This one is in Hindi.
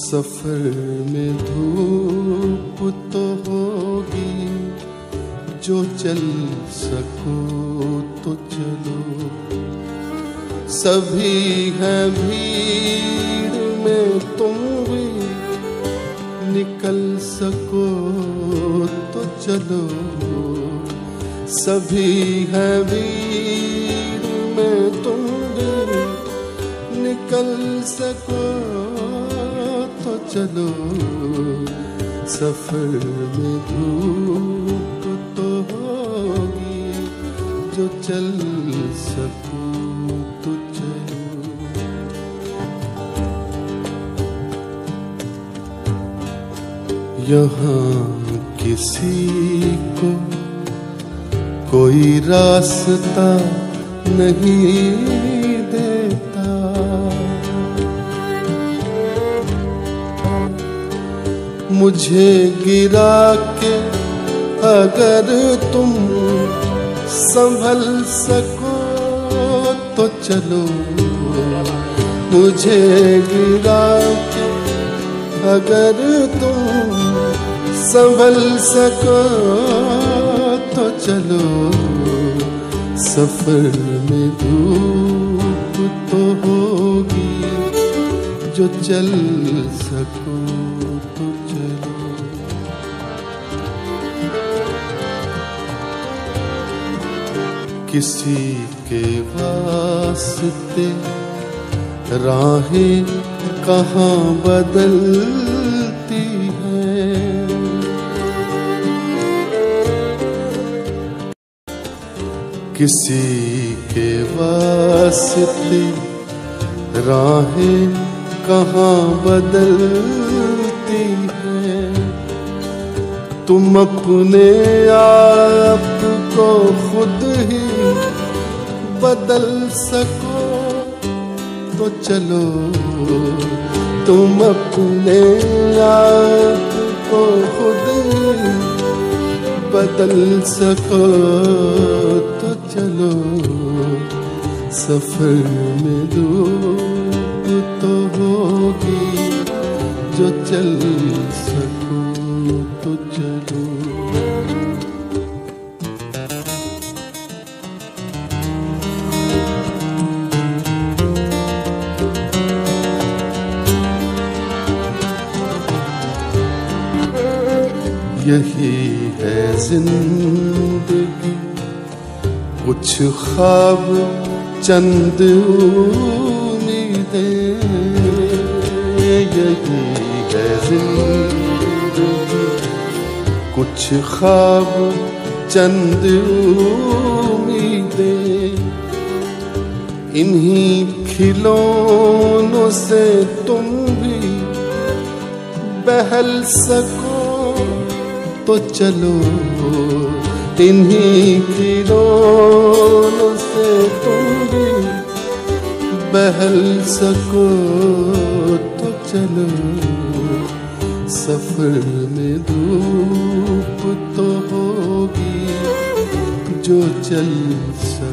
सफर में धूप तो होगी, जो चल सको तो चलो। सभी है भीड़ में, तुम भी निकल सको तो चलो। सभी है भीड़ में, तुम भी निकल सको तो चलो। सफर में धूप तो होगी, जो चल सको तो चलो। यहाँ किसी को कोई रास्ता नहीं देता, मुझे गिरा के अगर तुम संभल सको तो चलो। मुझे गिरा के अगर तुम संभल सको तो चलो। सफर में धूप तो होगी, जो चल सको तो चलो। किसी के वास्ते राहें कहाँ बदलती हैं, किसी के वास्ते राहें कहाँ बदलती हैं। तुम अपने आप को खुद ही बदल सको तो चलो। तुम अपने आप को खुद ही बदल सको तो चलो। सफर में धूप तो होगी, जो चल सको तो चलो। यही है जिंदगी, कुछ ख्वाब चंद उम्मीदें। यही है जिंदगी, कुछ ख्वाब चंद उम्मीदें। इन्हीं खिलौनों से तुम भी बहल सको तो चलो। इन्हीं खिलौनों से तुम भी बहल सको तो चलो। सफर में धूप तो होगी, जो चल सको